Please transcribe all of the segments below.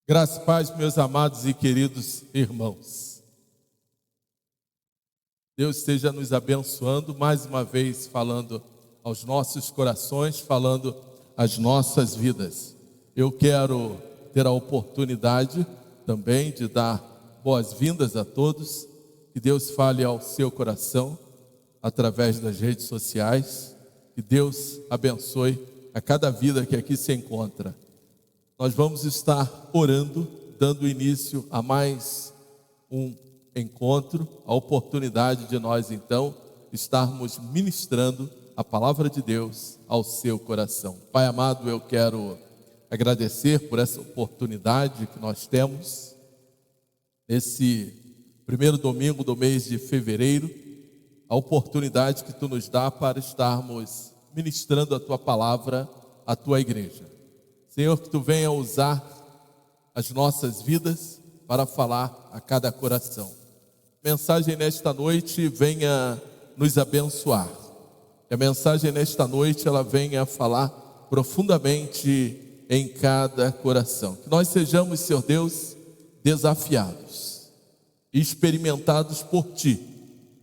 Graça e paz, meus amados e queridos irmãos. Deus esteja nos abençoando, mais uma vez falando aos nossos corações, falando às nossas vidas. Eu quero ter a oportunidade também de dar boas-vindas a todos, que Deus fale ao seu coração através das redes sociais, que Deus abençoe a cada vida que aqui se encontra. Nós vamos estar orando, dando início a mais um encontro, a oportunidade de nós então estarmos ministrando a palavra de Deus ao seu coração. Pai amado, eu quero agradecer por essa oportunidade que nós temos, esse primeiro domingo do mês de fevereiro, a oportunidade que Tu nos dá para estarmos ministrando a Tua palavra à Tua igreja. Senhor, que Tu venha usar as nossas vidas para falar a cada coração. Mensagem nesta noite venha nos abençoar. Que a mensagem nesta noite ela venha falar profundamente em cada coração. Que nós sejamos, Senhor Deus, desafiados e experimentados por Ti.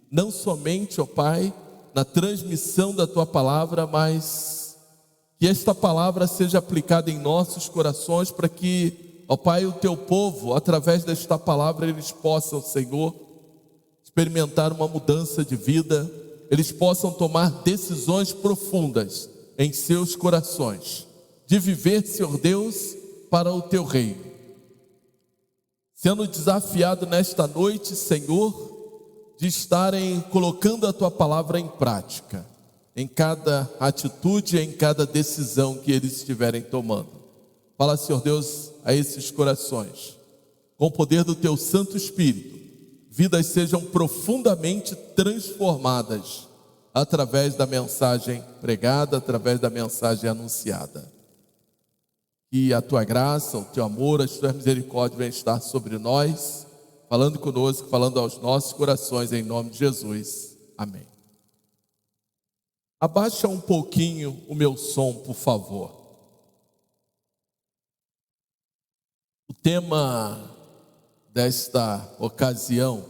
Não somente, ó Pai, na transmissão da Tua palavra, mas que esta palavra seja aplicada em nossos corações para que, ó Pai, o Teu povo, através desta palavra, eles possam, Senhor, experimentar uma mudança de vida, eles possam tomar decisões profundas em seus corações, de viver, Senhor Deus, para o Teu reino. Sendo desafiado nesta noite, Senhor, de estarem colocando a Tua palavra em prática, em cada atitude, em cada decisão que eles estiverem tomando. Fala, Senhor Deus, a esses corações, com o poder do Teu Santo Espírito, vidas sejam profundamente transformadas através da mensagem pregada, através da mensagem anunciada. Que a Tua graça, o Teu amor, as Tuas misericórdias venham estar sobre nós, falando conosco, falando aos nossos corações, em nome de Jesus. Amém. Abaixa um pouquinho o meu som, por favor. O tema desta ocasião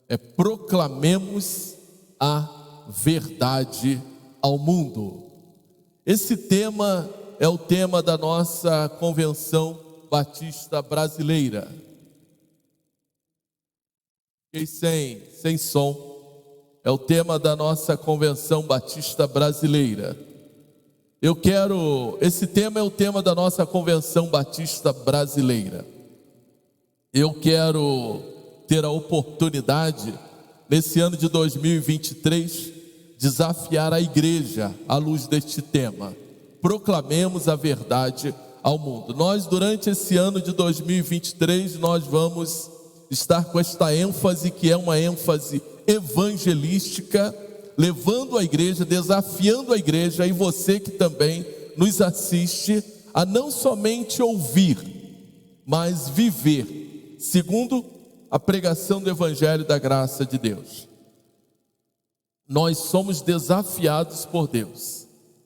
é proclamemos a verdade ao mundo. Esse tema é o tema da nossa Convenção Batista Brasileira. Fiquei sem som. É o tema da nossa Convenção Batista Brasileira. Esse tema é o tema da nossa Convenção Batista Brasileira. Eu quero ter a oportunidade, nesse ano de 2023, desafiar a igreja à luz deste tema. Proclamemos a verdade ao mundo. Nós, durante esse ano de 2023, nós vamos estar com esta ênfase, que é uma ênfase evangelística, levando a igreja, desafiando a igreja, e você que também nos assiste, a não somente ouvir, mas viver, segundo a pregação do Evangelho da graça de Deus. Nós somos desafiados por Deus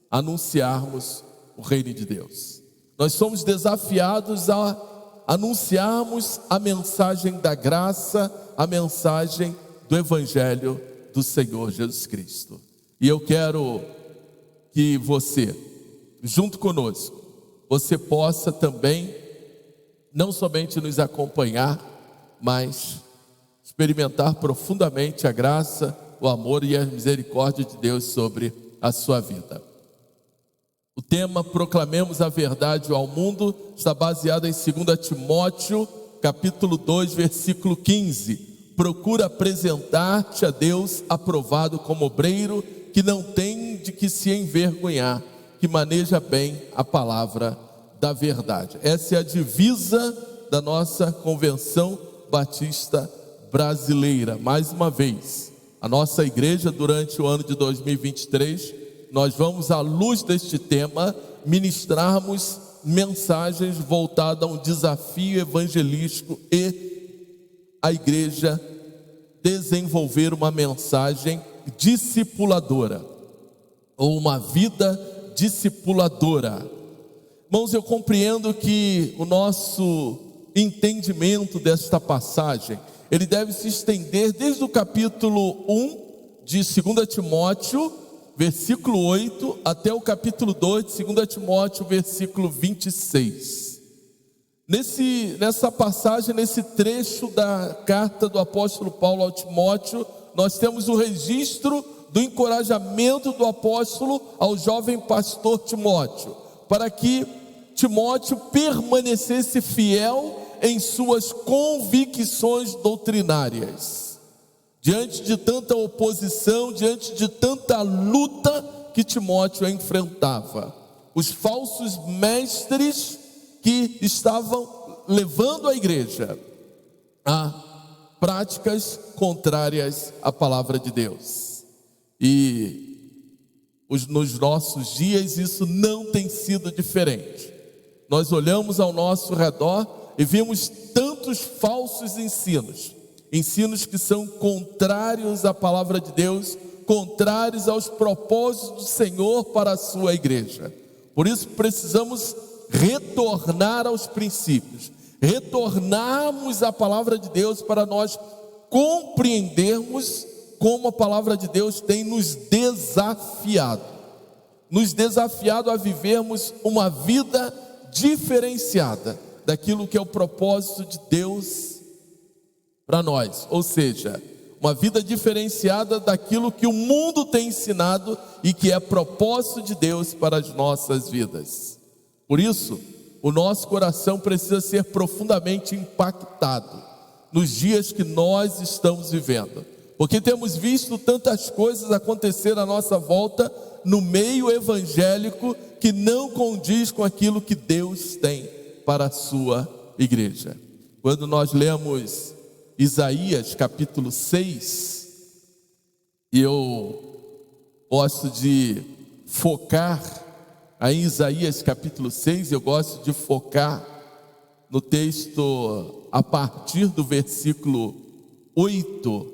a anunciarmos o reino de Deus. Nós somos desafiados a anunciarmos a mensagem da graça, a mensagem do Evangelho do Senhor Jesus Cristo. E eu quero que você, junto conosco, você possa também, não somente nos acompanhar, mas experimentar profundamente a graça, o amor e a misericórdia de Deus sobre a sua vida. O tema Proclamemos a Verdade ao Mundo está baseado em 2 Timóteo, capítulo 2, versículo 15. Procura apresentar-te a Deus aprovado como obreiro, que não tem de que se envergonhar, que maneja bem a palavra da verdade. Essa é a divisa da nossa Convenção Batista Brasileira. Mais uma vez, a nossa igreja, durante o ano de 2023, nós vamos, à luz deste tema, ministrarmos mensagens voltadas a um desafio evangelístico e a igreja desenvolver uma mensagem discipuladora, ou uma vida discipuladora. Irmãos, eu compreendo que o nosso entendimento desta passagem, ele deve se estender desde o capítulo 1 de 2 Timóteo, versículo 8, até o capítulo 2 de 2 Timóteo, versículo 26. Nessa passagem, nesse trecho da carta do apóstolo Paulo ao Timóteo, nós temos o registro do encorajamento do apóstolo ao jovem pastor Timóteo, para que Timóteo permanecesse fiel em suas convicções doutrinárias, diante de tanta oposição, diante de tanta luta que Timóteo enfrentava. Os falsos mestres que estavam levando a igreja a práticas contrárias à palavra de Deus. E nos nossos dias isso não tem sido diferente. Nós olhamos ao nosso redor e vimos tantos falsos ensinos que são contrários à palavra de Deus, contrários aos propósitos do Senhor para a sua igreja. Por isso precisamos retornar aos princípios, retornarmos à palavra de Deus para nós compreendermos como a palavra de Deus tem nos desafiado a vivermos uma vida diferenciada daquilo que é o propósito de Deus para nós, ou seja, uma vida diferenciada daquilo que o mundo tem ensinado e que é propósito de Deus para as nossas vidas. Por isso, o nosso coração precisa ser profundamente impactado nos dias que nós estamos vivendo, porque temos visto tantas coisas acontecer à nossa volta no meio evangélico que não condiz com aquilo que Deus tem para a sua igreja. Quando nós lemos Isaías capítulo 6, e eu gosto de focar em Isaías capítulo 6, eu gosto de focar no texto a partir do versículo 8,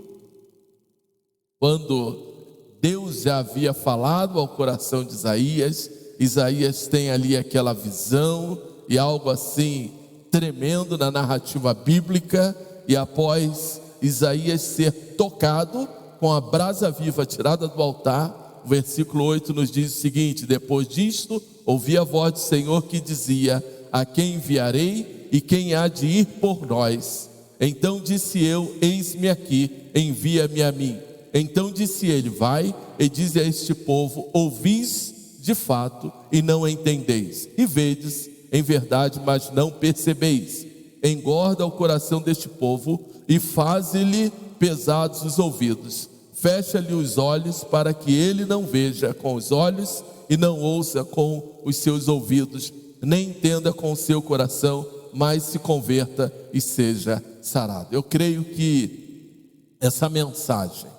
quando Deus já havia falado ao coração de Isaías. Isaías tem ali aquela visão e algo assim tremendo na narrativa bíblica, e após Isaías ser tocado com a brasa viva tirada do altar, o versículo 8 nos diz o seguinte: depois disto, ouvi a voz do Senhor que dizia: a quem enviarei e quem há de ir por nós? Então disse eu: eis-me aqui, envia-me a mim. Então disse ele: vai e dize a este povo: ouvis de fato e não entendeis, e vedes em verdade, mas não percebeis. Engorda o coração deste povo e faze-lhe pesados os ouvidos. Fecha-lhe os olhos para que ele não veja com os olhos e não ouça com os seus ouvidos, nem entenda com o seu coração, mas se converta e seja sarado. Eu creio que essa mensagem,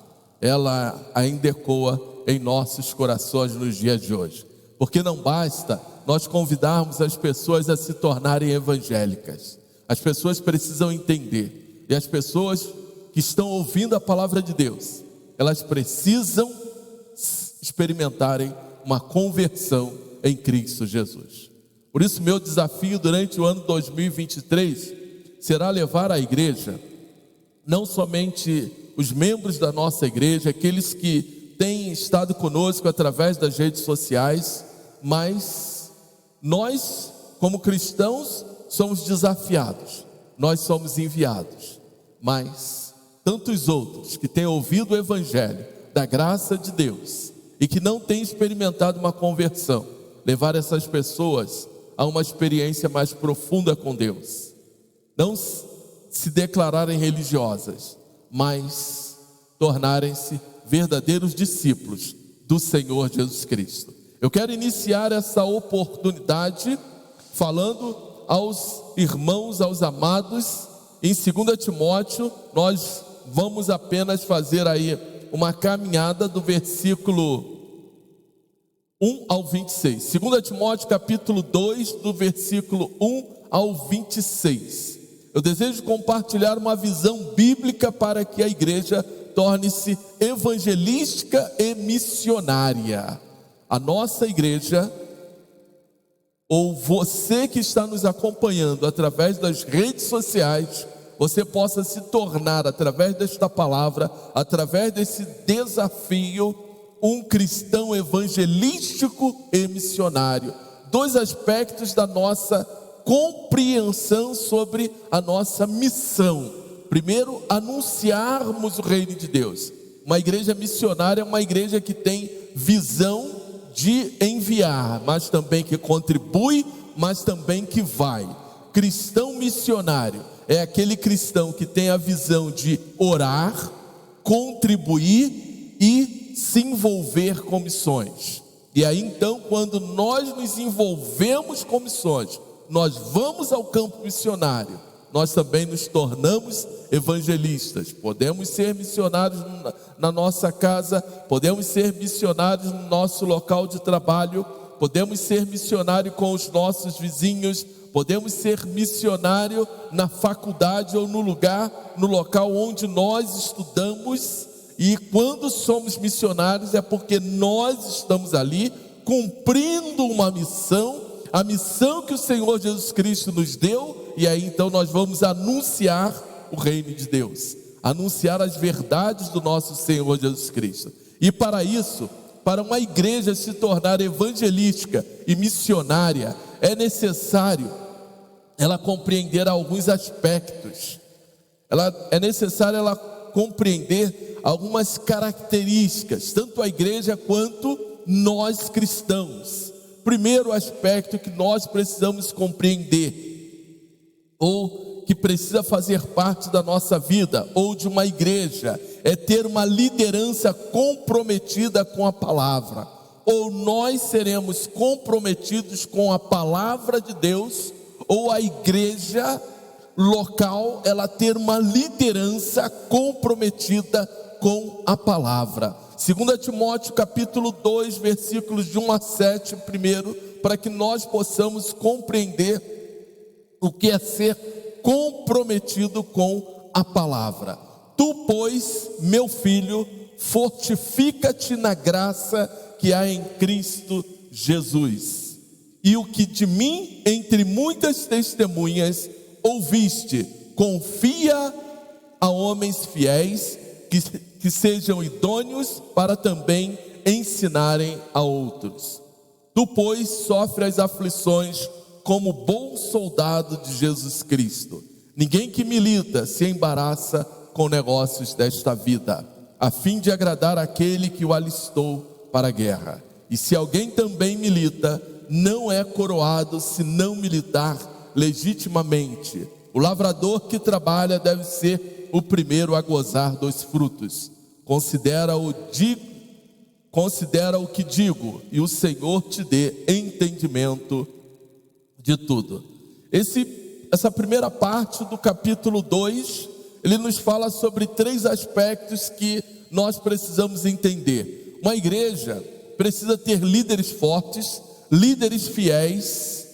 ela ainda ecoa em nossos corações nos dias de hoje, porque não basta nós convidarmos as pessoas a se tornarem evangélicas. As pessoas precisam entender, e as pessoas que estão ouvindo a palavra de Deus, elas precisam experimentarem uma conversão em Cristo Jesus. Por isso, meu desafio durante o ano 2023 será levar à igreja, não somente os membros da nossa igreja, aqueles que têm estado conosco através das redes sociais, mas nós, como cristãos, somos desafiados, nós somos enviados, mas tantos outros que têm ouvido o evangelho da graça de Deus e que não têm experimentado uma conversão, levar essas pessoas a uma experiência mais profunda com Deus, não se declararem religiosas, mas tornarem-se verdadeiros discípulos do Senhor Jesus Cristo. Eu quero iniciar essa oportunidade falando aos irmãos, aos amados, em 2 Timóteo. Nós vamos apenas fazer aí uma caminhada do versículo 1 ao 26. 2 Timóteo capítulo 2, do versículo 1 ao 26. Eu desejo compartilhar uma visão bíblica para que a igreja torne-se evangelística e missionária. A nossa igreja ou você que está nos acompanhando através das redes sociais, você possa se tornar, através desta palavra, através desse desafio, um cristão evangelístico e missionário. Dois aspectos da nossa compreensão sobre a nossa missão. Primeiro, anunciarmos o reino de Deus. Uma igreja missionária é uma igreja que tem visão de enviar, mas também que contribui, mas também que vai. Cristão missionário é aquele cristão que tem a visão de orar, contribuir e se envolver com missões. E aí então, quando nós nos envolvemos com missões, nós vamos ao campo missionário, nós também nos tornamos evangelistas. Podemos ser missionários na nossa casa, podemos ser missionários no nosso local de trabalho, podemos ser missionário com os nossos vizinhos, podemos ser missionário na faculdade ou no local onde nós estudamos. E quando somos missionários é porque nós estamos ali cumprindo uma missão, a missão que o Senhor Jesus Cristo nos deu. E aí então nós vamos anunciar o reino de Deus, anunciar as verdades do nosso Senhor Jesus Cristo. E para isso, para uma igreja se tornar evangelística e missionária, é necessário ela compreender alguns aspectos. É necessário ela compreender algumas características, tanto a igreja quanto nós cristãos. Primeiro aspecto que nós precisamos compreender, ou que precisa fazer parte da nossa vida, ou de uma igreja, é ter uma liderança comprometida com a palavra. Ou nós seremos comprometidos com a palavra de Deus, ou a igreja local, ela ter uma liderança comprometida com a palavra. 2 Timóteo capítulo 2, versículos de 1 a 7, primeiro, para que nós possamos compreender o que é ser comprometido com a palavra. Tu, pois, meu filho, fortifica-te na graça que há em Cristo Jesus. E o que de mim, entre muitas testemunhas, ouviste, confia a homens fiéis, que sejam idôneos para também ensinarem a outros. Tu, pois, sofre as aflições como bom soldado de Jesus Cristo. Ninguém que milita se embaraça com negócios desta vida, a fim de agradar aquele que o alistou para a guerra. E se alguém também milita, não é coroado se não militar legitimamente. O lavrador que trabalha deve ser o primeiro a gozar dos frutos. Considera o que digo, e o Senhor te dê entendimento de tudo. Essa primeira parte do capítulo 2, ele nos fala sobre três aspectos que nós precisamos entender. Uma igreja precisa ter líderes fortes, líderes fiéis,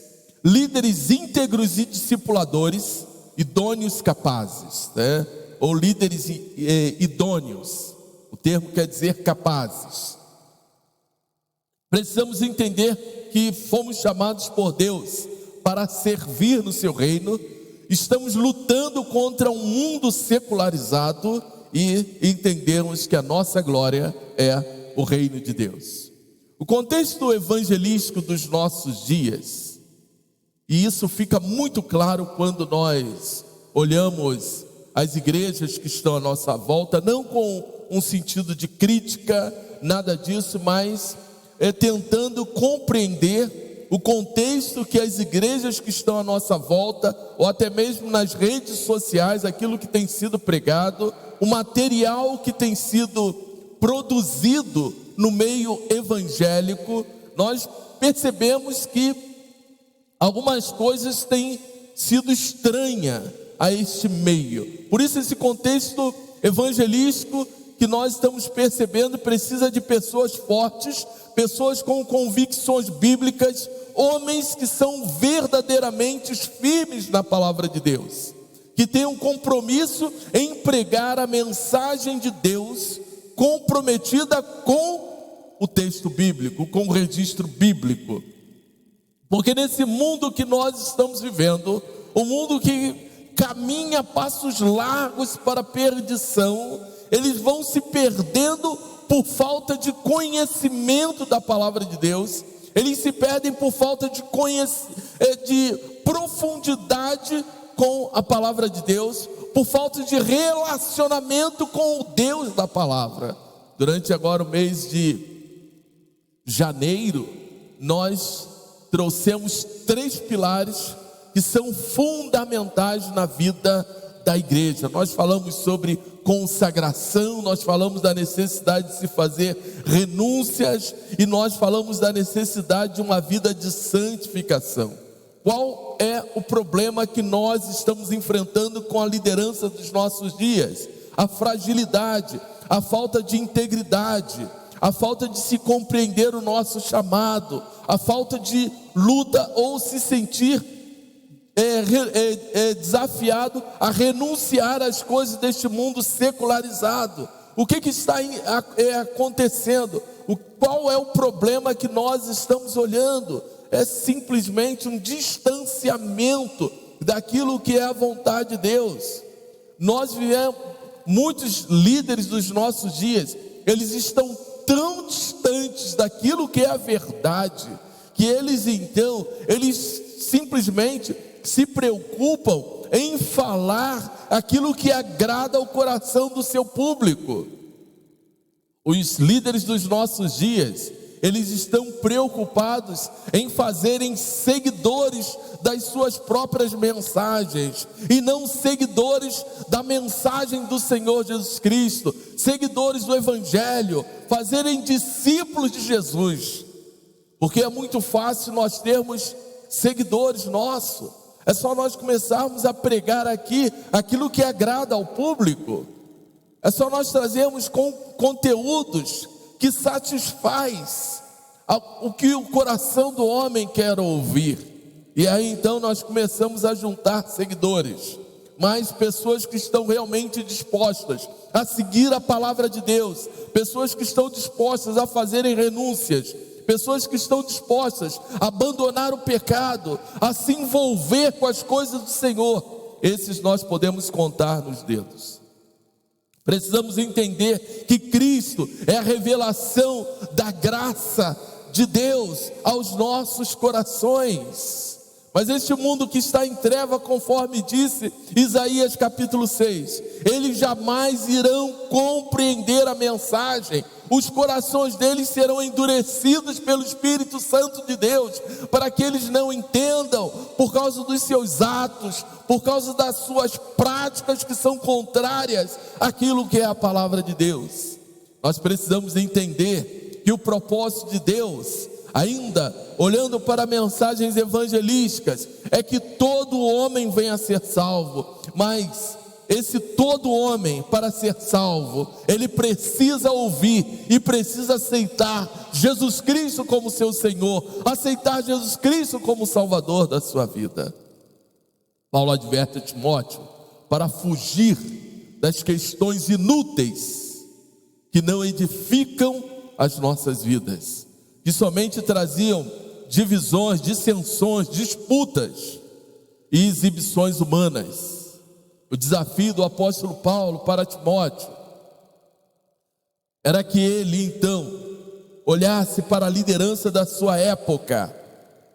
líderes íntegros e discipuladores, idôneos capazes, né? Ou líderes idôneos, o termo quer dizer capazes. Precisamos entender que fomos chamados por Deus para servir no seu reino. Estamos lutando contra um mundo secularizado e entendemos que a nossa glória é o reino de Deus. O contexto evangelístico dos nossos dias, e isso fica muito claro quando nós olhamos as igrejas que estão à nossa volta, não com um sentido de crítica, nada disso, mas tentando compreender o contexto que as igrejas que estão à nossa volta, ou até mesmo nas redes sociais, aquilo que tem sido pregado, o material que tem sido produzido no meio evangélico, nós percebemos que algumas coisas têm sido estranhas a este meio. Por isso esse contexto evangelístico que nós estamos percebendo precisa de pessoas fortes, pessoas com convicções bíblicas, homens que são verdadeiramente firmes na palavra de Deus, que têm um compromisso em pregar a mensagem de Deus, comprometida com o texto bíblico, com o registro bíblico. Porque nesse mundo que nós estamos vivendo, um mundo que caminha passos largos para a perdição, eles vão se perdendo por falta de conhecimento da palavra de Deus. Eles se perdem por falta de profundidade com a palavra de Deus, por falta de relacionamento com o Deus da palavra. Durante agora o mês de janeiro, nós trouxemos 3 pilares que são fundamentais na vida da igreja. Nós falamos sobre consagração, nós falamos da necessidade de se fazer renúncias e nós falamos da necessidade de uma vida de santificação. Qual é o problema que nós estamos enfrentando com a liderança dos nossos dias? A fragilidade, a falta de integridade, a falta de se compreender o nosso chamado, a falta de luta ou se sentir desafiado a renunciar às coisas deste mundo secularizado. O que está acontecendo? Qual é o problema que nós estamos olhando? É simplesmente um distanciamento daquilo que é a vontade de Deus. Nós vivemos, muitos líderes dos nossos dias, eles estão tão distantes daquilo que é a verdade, que eles simplesmente se preocupam em falar aquilo que agrada ao coração do seu público. Os líderes dos nossos dias, eles estão preocupados em fazerem seguidores das suas próprias mensagens e não seguidores da mensagem do Senhor Jesus Cristo, seguidores do Evangelho, fazerem discípulos de Jesus. Porque é muito fácil nós termos seguidores nossos. É só nós começarmos a pregar aqui aquilo que agrada ao público. É só nós trazermos conteúdos que satisfaz o que o coração do homem quer ouvir. E aí então nós começamos a juntar seguidores, mas pessoas que estão realmente dispostas a seguir a palavra de Deus, pessoas que estão dispostas a fazerem renúncias, pessoas que estão dispostas a abandonar o pecado, a se envolver com as coisas do Senhor. Esses nós podemos contar nos dedos. Precisamos entender que Cristo é a revelação da graça de Deus aos nossos corações. Mas este mundo que está em treva, conforme disse Isaías capítulo 6, eles jamais irão compreender a mensagem. Os corações deles serão endurecidos pelo Espírito Santo de Deus, para que eles não entendam, por causa dos seus atos, por causa das suas práticas que são contrárias àquilo que é a palavra de Deus. Nós precisamos entender que o propósito de Deus, ainda olhando para mensagens evangelísticas, é que todo homem venha a ser salvo. Mas esse todo homem, para ser salvo, ele precisa ouvir e precisa aceitar Jesus Cristo como seu Senhor, aceitar Jesus Cristo como Salvador da sua vida. Paulo adverte a Timóteo para fugir das questões inúteis que não edificam as nossas vidas, que somente traziam divisões, dissensões, disputas e exibições humanas. O desafio do apóstolo Paulo para Timóteo era que ele então olhasse para a liderança da sua época.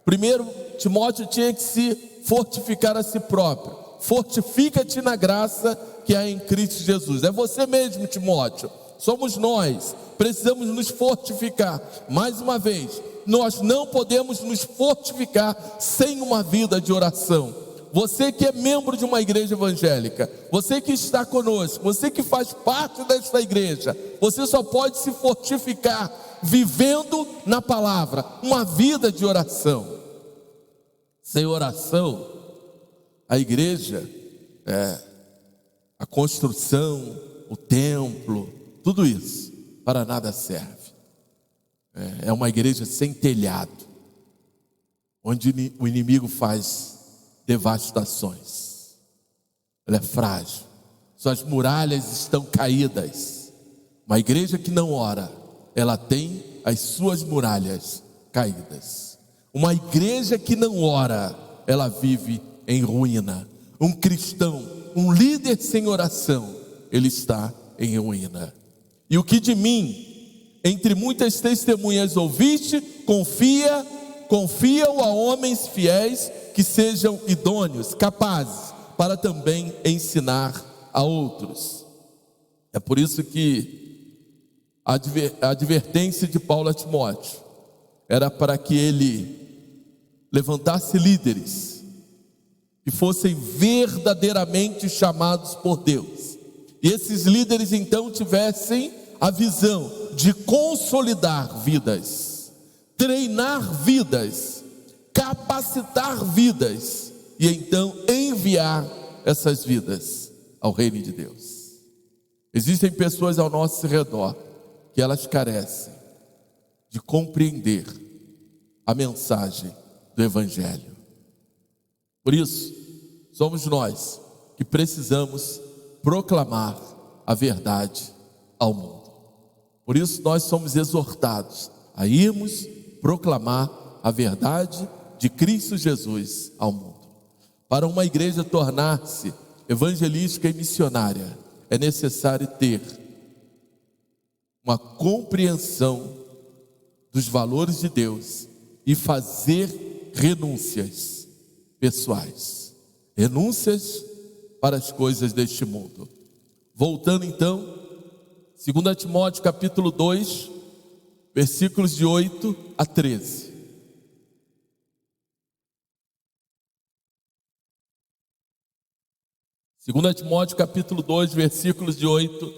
Primeiro, Timóteo tinha que se fortificar a si próprio. Fortifica-te na graça que há em Cristo Jesus. É você mesmo, Timóteo. Somos nós, precisamos nos fortificar. Mais uma vez, nós não podemos nos fortificar sem uma vida de oração. Você que é membro de uma igreja evangélica, você que está conosco, você que faz parte desta igreja, você só pode se fortificar vivendo na palavra, uma vida de oração. Sem oração, a igreja, a construção, o templo, tudo isso, para nada serve. É uma igreja sem telhado, onde o inimigo faz devastações. Ela é frágil, suas muralhas estão caídas. Uma igreja que não ora, ela tem as suas muralhas caídas. Uma igreja que não ora, ela vive em ruína. Um cristão, um líder sem oração, ele está em ruína. E o que de mim, entre muitas testemunhas ouviste, confia-o a homens fiéis que sejam idôneos, capazes, para também ensinar a outros. É por isso que a advertência de Paulo a Timóteo era para que ele levantasse líderes que fossem verdadeiramente chamados por Deus. E esses líderes então tivessem a visão de consolidar vidas, treinar vidas, capacitar vidas e então enviar essas vidas ao reino de Deus. Existem pessoas ao nosso redor que elas carecem de compreender a mensagem do Evangelho. Por isso, somos nós que precisamos proclamar a verdade ao mundo. Por isso nós somos exortados a irmos proclamar a verdade de Cristo Jesus ao mundo. Para uma igreja tornar-se evangelística e missionária, é necessário ter uma compreensão dos valores de Deus e fazer renúncias pessoais, renúncias para as coisas deste mundo. Voltando então, 2 Timóteo capítulo 2, versículos de 8 a 13. Segunda Timóteo capítulo 2, versículos de 8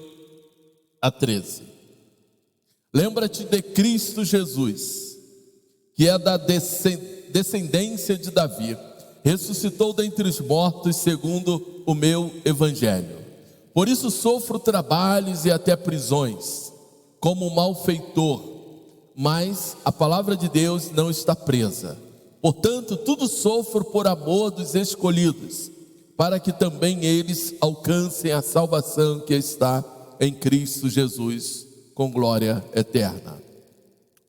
a 13. Lembra-te de Cristo Jesus, que é da descendência de Davi, ressuscitou dentre os mortos segundo o meu evangelho. Por isso sofro trabalhos e até prisões, como malfeitor, mas a palavra de Deus não está presa. Portanto, tudo sofro por amor dos escolhidos, para que também eles alcancem a salvação que está em Cristo Jesus, com glória eterna.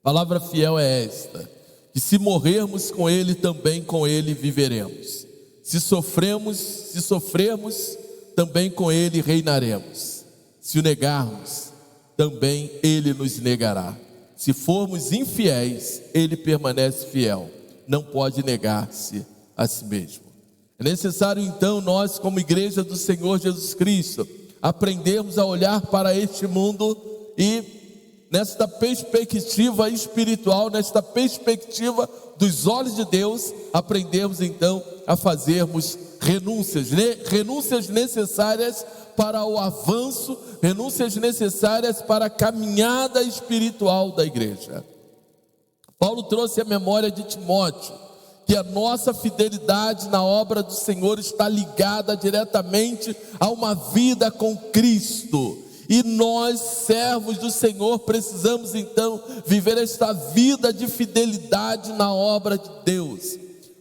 Palavra fiel é esta: que se morrermos com Ele, também com Ele viveremos. Se sofrermos, também com Ele reinaremos. Se o negarmos, também Ele nos negará. Se formos infiéis, Ele permanece fiel, não pode negar-se a si mesmo. É necessário então nós, como igreja do Senhor Jesus Cristo, aprendermos a olhar para este mundo e nesta perspectiva espiritual, nesta perspectiva dos olhos de Deus, aprendemos então a fazermos renúncias necessárias para o avanço, renúncias necessárias para a caminhada espiritual da igreja. Paulo trouxe à memória de Timóteo que a nossa fidelidade na obra do Senhor está ligada diretamente a uma vida com Cristo. E nós, servos do Senhor, precisamos então viver esta vida de fidelidade na obra de Deus,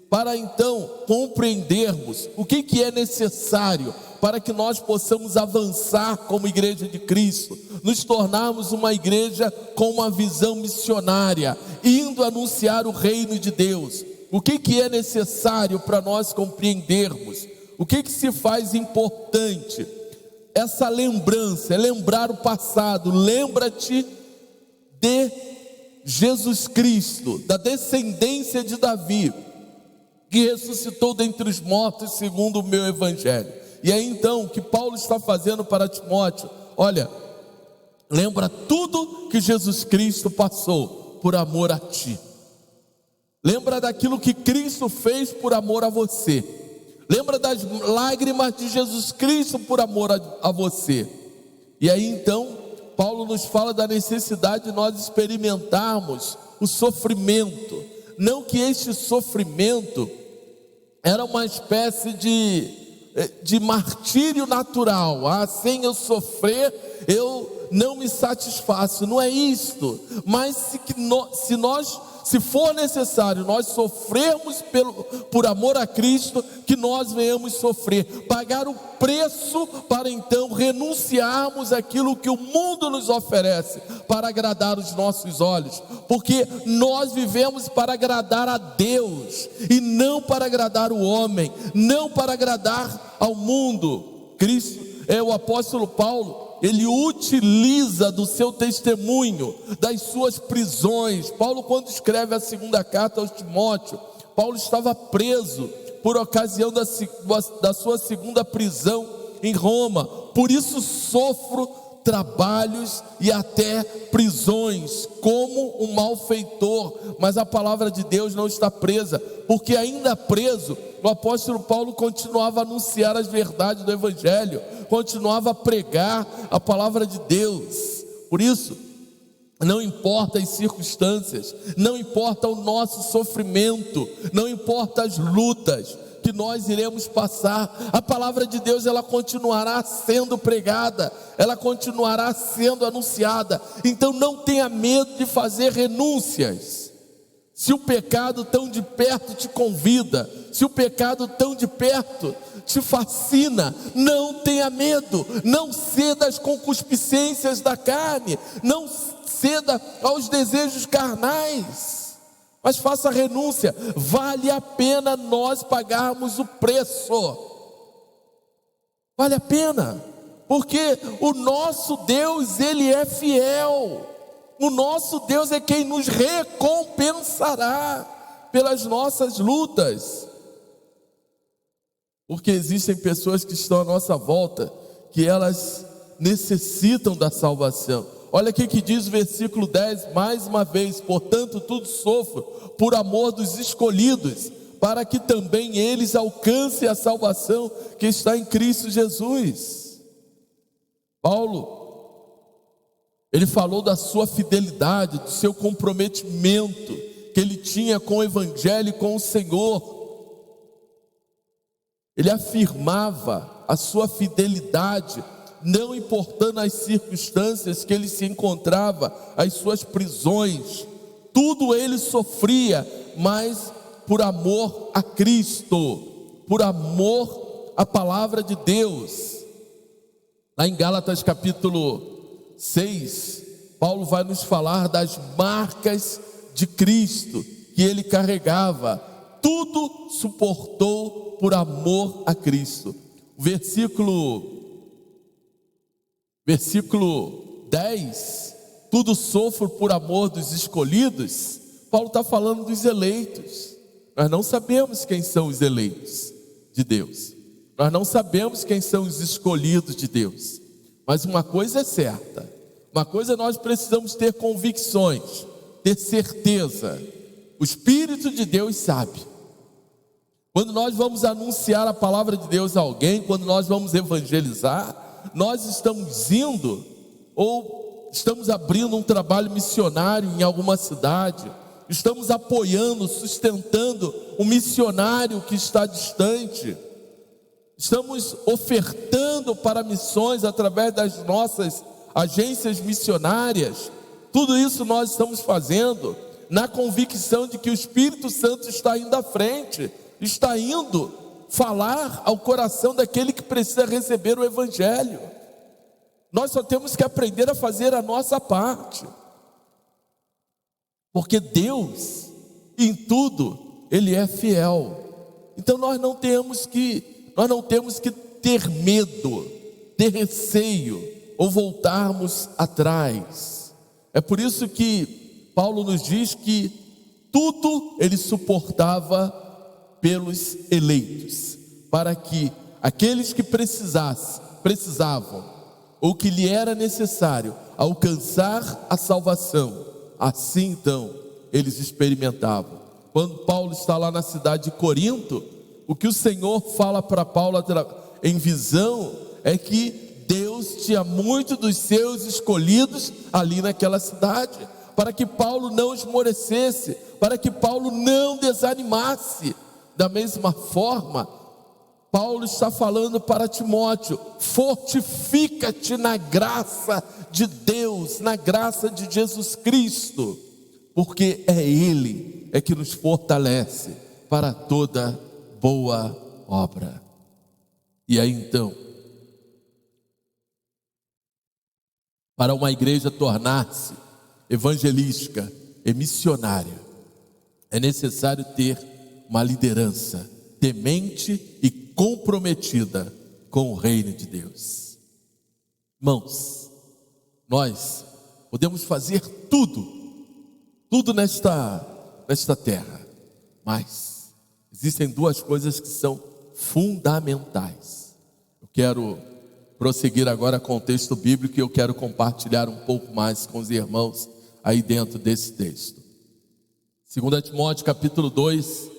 para então compreendermos o que é necessário para que nós possamos avançar como igreja de Cristo, nos tornarmos uma igreja com uma visão missionária, indo anunciar o reino de Deus. O que é necessário para nós compreendermos? O que se faz importante? Essa lembrança, é lembrar o passado. Lembra-te de Jesus Cristo, da descendência de Davi, que ressuscitou dentre os mortos segundo o meu evangelho. E aí então, o que Paulo está fazendo para Timóteo? Olha, lembra tudo que Jesus Cristo passou por amor a ti. Lembra daquilo que Cristo fez por amor a você. Lembra das lágrimas de Jesus Cristo por amor a você. E aí então, Paulo nos fala da necessidade de nós experimentarmos o sofrimento. Não que este sofrimento era uma espécie de martírio natural. Sem eu sofrer, eu não me satisfaço. Não é isto. Mas se se for necessário nós sofrermos por amor a Cristo, que nós venhamos sofrer, pagar o preço para então renunciarmos àquilo que o mundo nos oferece, para agradar os nossos olhos, porque nós vivemos para agradar a Deus, e não para agradar o homem, não para agradar ao mundo. O apóstolo Paulo, ele utiliza do seu testemunho, das suas prisões. Paulo, quando escreve a segunda carta aos Timóteo, Paulo estava preso por ocasião da sua segunda prisão em Roma. Por isso sofro trabalhos e até prisões, como um malfeitor. Mas a palavra de Deus não está presa, porque ainda preso, o apóstolo Paulo continuava a anunciar as verdades do Evangelho, continuava a pregar a palavra de Deus. Por isso, não importa as circunstâncias, não importa o nosso sofrimento, não importa as lutas que nós iremos passar, a palavra de Deus, ela continuará sendo pregada, ela continuará sendo anunciada. Então não tenha medo de fazer renúncias. Se o pecado tão de perto te convida, se o pecado tão de perto te fascina, não tenha medo, não ceda às concupiscências da carne, não ceda aos desejos carnais, mas faça renúncia. Vale a pena nós pagarmos o preço, vale a pena, porque o nosso Deus, Ele é fiel. O nosso Deus é quem nos recompensará pelas nossas lutas. Porque existem pessoas que estão à nossa volta, que elas necessitam da salvação. Olha aqui que diz o versículo 10, mais uma vez: portanto tudo sofro por amor dos escolhidos, para que também eles alcancem a salvação que está em Cristo Jesus. Paulo, ele falou da sua fidelidade, do seu comprometimento que ele tinha com o Evangelho e com o Senhor. Ele afirmava a sua fidelidade, não importando as circunstâncias que ele se encontrava, as suas prisões, tudo ele sofria, mas por amor a Cristo, por amor à palavra de Deus. Lá em Gálatas capítulo 6, Paulo vai nos falar das marcas de Cristo que ele carregava. Tudo suportou por amor a Cristo. Versículo 10, tudo sofro por amor dos escolhidos. Paulo está falando dos eleitos. Nós não sabemos quem são os eleitos de Deus, nós não sabemos quem são os escolhidos de Deus, mas uma coisa é certa, uma coisa nós precisamos ter convicções, ter certeza: o Espírito de Deus sabe. Quando nós vamos anunciar a palavra de Deus a alguém, quando nós vamos evangelizar, nós estamos indo ou estamos abrindo um trabalho missionário em alguma cidade, estamos apoiando, sustentando um missionário que está distante, estamos ofertando para missões através das nossas agências missionárias. Tudo isso nós estamos fazendo na convicção de que o Espírito Santo está indo à frente, está indo falar ao coração daquele que precisa receber o Evangelho. Nós só temos que aprender a fazer a nossa parte, porque Deus, em tudo, Ele é fiel. Então nós não temos que ter medo, ter receio ou voltarmos atrás. É por isso que Paulo nos diz que tudo ele suportava pelos eleitos, para que aqueles que precisavam, ou que lhe era necessário alcançar a salvação, assim então eles experimentavam. Quando Paulo está lá na cidade de Corinto, o que o Senhor fala para Paulo em visão é que Deus tinha muito dos seus escolhidos ali naquela cidade, para que Paulo não esmorecesse, para que Paulo não desanimasse. Da mesma forma, Paulo está falando para Timóteo: fortifica-te na graça de Deus, na graça de Jesus Cristo. porque é Ele que nos fortalece para toda boa obra. E aí então, para uma igreja tornar-se evangelística e missionária, é necessário ter uma liderança temente e comprometida com o reino de Deus. Irmãos, nós podemos fazer tudo nesta terra, mas existem duas coisas que são fundamentais. Eu quero prosseguir agora com o texto bíblico e eu quero compartilhar um pouco mais com os irmãos aí dentro desse texto. 2 Timóteo capítulo 2,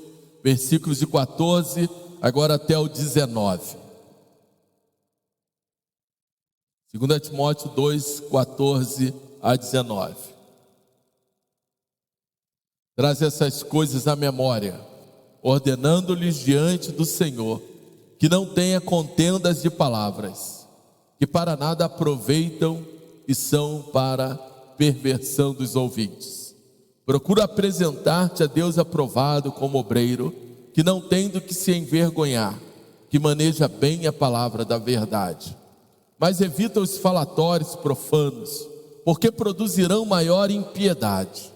versículos de 14 agora até o 19. 2 Timóteo 2, 14 a 19. Traz essas coisas à memória, ordenando-lhes diante do Senhor que não tenha contendas de palavras, que para nada aproveitam e são para perversão dos ouvintes. Procura apresentar-te a Deus aprovado como obreiro, que não tem do que se envergonhar, que maneja bem a palavra da verdade. Mas evita os falatórios profanos, porque produzirão maior impiedade.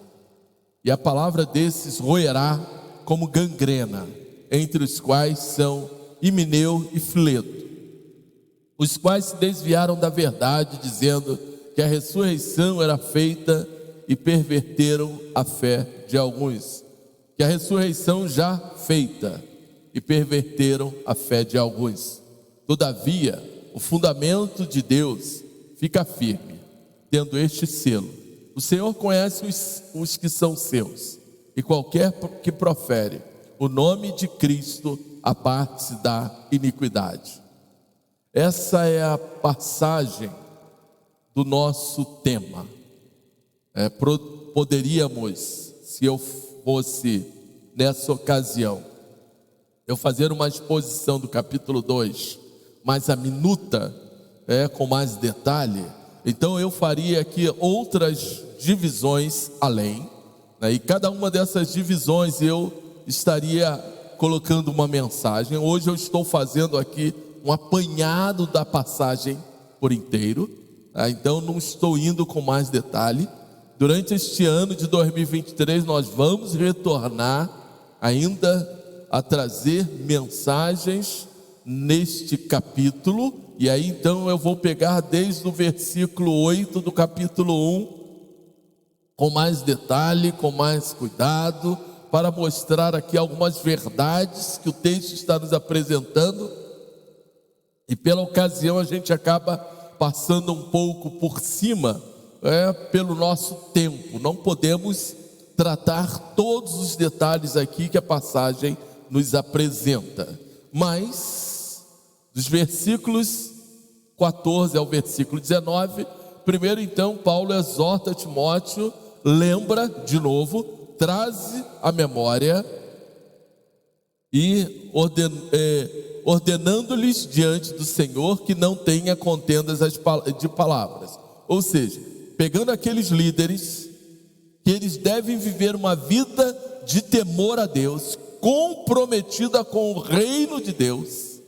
E a palavra desses roerá como gangrena, entre os quais são Himeneu e Fileto, os quais se desviaram da verdade, dizendo que a ressurreição era feita, e perverteram a fé de alguns. Que a ressurreição já feita, e perverteram a fé de alguns. Todavia, o fundamento de Deus fica firme, tendo este selo: o Senhor conhece os que são seus, e qualquer que profere o nome de Cristo aparte-se da iniquidade. Essa é a passagem do nosso tema. Poderíamos, se eu fosse nessa ocasião, eu fazer uma exposição do capítulo 2, mais a minuta, com mais detalhe. Então eu faria aqui outras divisões além, e cada uma dessas divisões eu estaria colocando uma mensagem. Hoje eu estou fazendo aqui um apanhado da passagem por inteiro, então não estou indo com mais detalhe. Durante este ano de 2023 nós vamos retornar ainda a trazer mensagens neste capítulo, e aí então eu vou pegar desde o versículo 8 do capítulo 1, com mais detalhe, com mais cuidado, para mostrar aqui algumas verdades que o texto está nos apresentando, e pela ocasião a gente acaba passando um pouco por cima, pelo nosso tempo. Não podemos tratar todos os detalhes aqui que a passagem nos apresenta, mas dos versículos 14 ao versículo 19, primeiro então Paulo exorta Timóteo, lembra de novo, traz à memória e ordenando-lhes diante do Senhor que não tenha contendas de palavras. Ou seja, pegando aqueles líderes, que eles devem viver uma vida de temor a Deus, comprometida com o reino de Deus,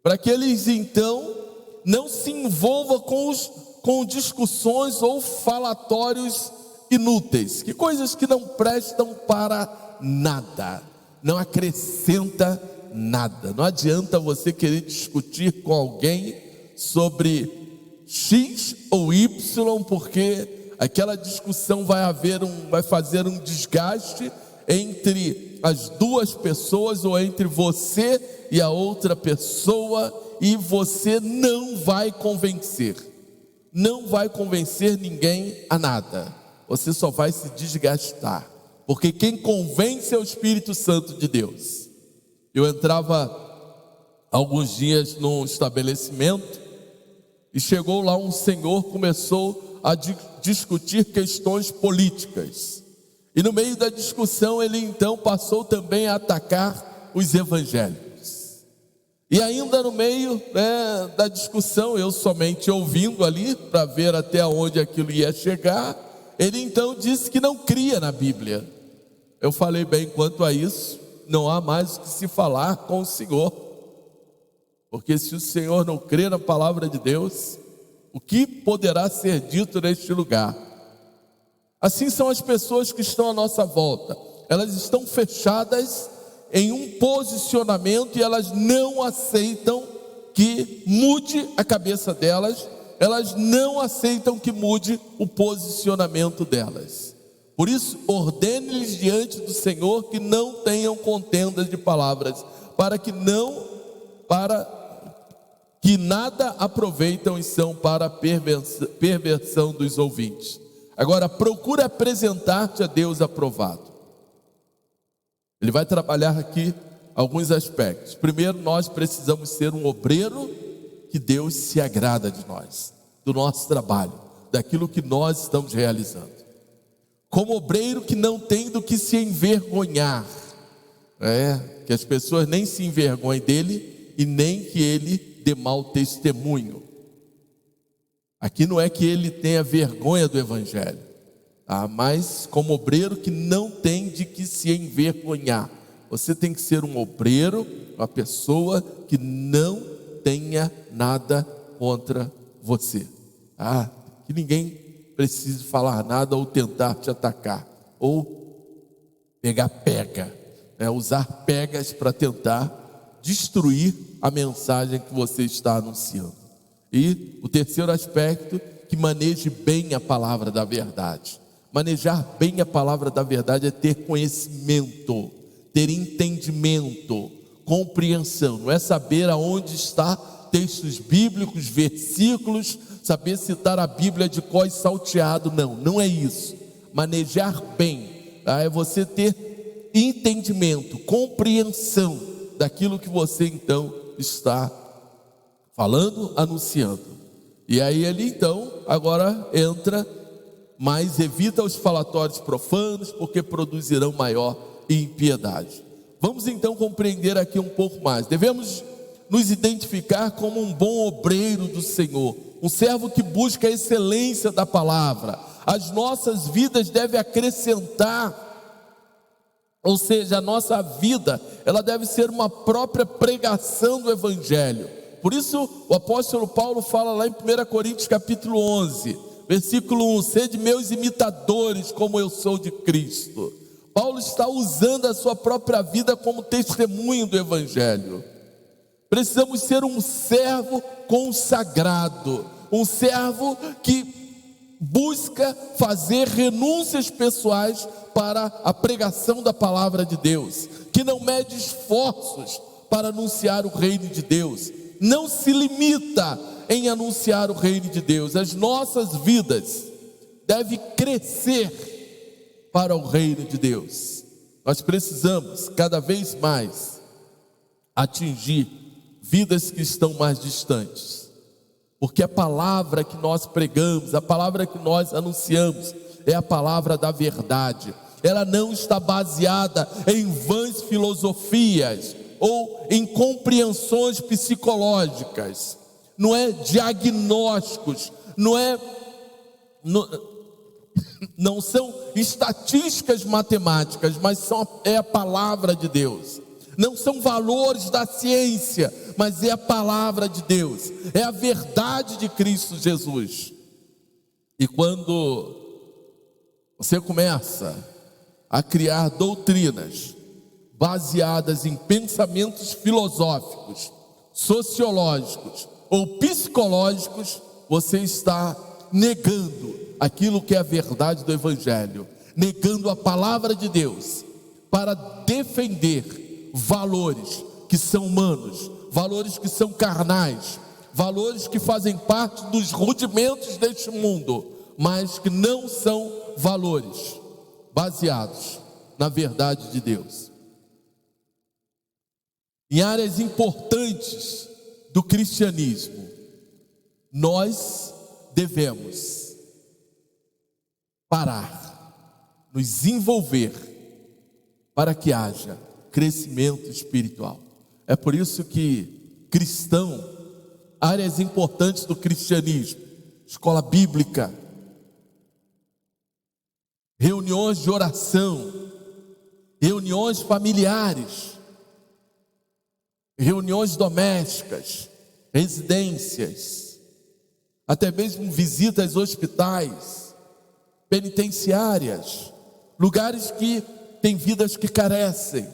para que eles então não se envolvam com discussões ou falatórios inúteis, que coisas que não prestam para nada, não acrescenta nada. Não adianta você querer discutir com alguém sobre X ou Y, porque aquela discussão vai fazer um desgaste entre as duas pessoas, ou entre você e a outra pessoa, e você não vai convencer ninguém a nada. Você só vai se desgastar, porque quem convence é o Espírito Santo de Deus. Eu entrava alguns dias num estabelecimento, e chegou lá um senhor, começou a discutir questões políticas, e no meio da discussão ele então passou também a atacar os evangélicos. E ainda no meio da discussão, eu somente ouvindo ali para ver até onde aquilo ia chegar, ele então disse que não cria na Bíblia. Eu falei bem, quanto a isso, não há mais o que se falar com o Senhor, porque se o Senhor não crê na palavra de Deus, o que poderá ser dito neste lugar? Assim são as pessoas que estão à nossa volta. Elas estão fechadas em um posicionamento e elas não aceitam que mude a cabeça delas, elas não aceitam que mude o posicionamento delas. Por isso, ordene-lhes diante do Senhor que não tenham contendas de palavras, para que nada aproveitam e são para a perversão dos ouvintes. Agora, procura apresentar-te a Deus aprovado. Ele vai trabalhar aqui alguns aspectos. Primeiro, nós precisamos ser um obreiro que Deus se agrada de nós, do nosso trabalho, daquilo que nós estamos realizando. Como obreiro que não tem do que se envergonhar, que as pessoas nem se envergonhem dele e nem que ele dê mau testemunho. Aqui não é que ele tenha vergonha do evangelho, mas como obreiro que não tem de que se envergonhar. Você tem que ser um obreiro, uma pessoa que não tenha nada contra você, que ninguém precise falar nada ou tentar te atacar, ou usar pegas para tentar destruir a mensagem que você está anunciando. E o terceiro aspecto, que maneje bem a palavra da verdade. Manejar bem a palavra da verdade é ter conhecimento, ter entendimento, compreensão. Não é saber aonde está textos bíblicos, versículos, saber citar a Bíblia de cor e salteado. Não é isso. Manejar bem, é você ter entendimento, compreensão daquilo que você então está falando, anunciando. E aí ele então agora entra, mas evita os falatórios profanos, porque produzirão maior impiedade. Vamos então compreender aqui um pouco mais. Devemos nos identificar como um bom obreiro do Senhor, um servo que busca a excelência da palavra. As nossas vidas devem acrescentar, ou seja, a nossa vida, ela deve ser uma própria pregação do evangelho. Por isso o apóstolo Paulo fala lá em 1 Coríntios capítulo 11, versículo 1: sede meus imitadores como eu sou de Cristo. Paulo está usando a sua própria vida como testemunho do evangelho. Precisamos ser um servo consagrado, um servo que busca fazer renúncias pessoais para a pregação da palavra de Deus, que não mede esforços para anunciar o reino de Deus, não se limita em anunciar o reino de Deus. As nossas vidas devem crescer para o reino de Deus. Nós precisamos cada vez mais atingir vidas que estão mais distantes, porque a palavra que nós pregamos, a palavra que nós anunciamos é a palavra da verdade. Ela não está baseada em vãs filosofias ou em compreensões psicológicas, não é diagnósticos, não são estatísticas matemáticas, mas é a palavra de Deus. Não são valores da ciência, mas é a palavra de Deus, é a verdade de Cristo Jesus. E quando você começa a criar doutrinas baseadas em pensamentos filosóficos, sociológicos ou psicológicos, você está negando aquilo que é a verdade do evangelho, negando a palavra de Deus para defender valores que são humanos, valores que são carnais, valores que fazem parte dos rudimentos deste mundo, mas que não são valores baseados na verdade de Deus. Em áreas importantes do cristianismo, nós devemos parar, nos envolver para que haja crescimento espiritual. É por isso que cristão, áreas importantes do cristianismo, escola bíblica, reuniões de oração, reuniões familiares, reuniões domésticas, residências, até mesmo visitas a hospitais, penitenciárias, lugares que têm vidas que carecem.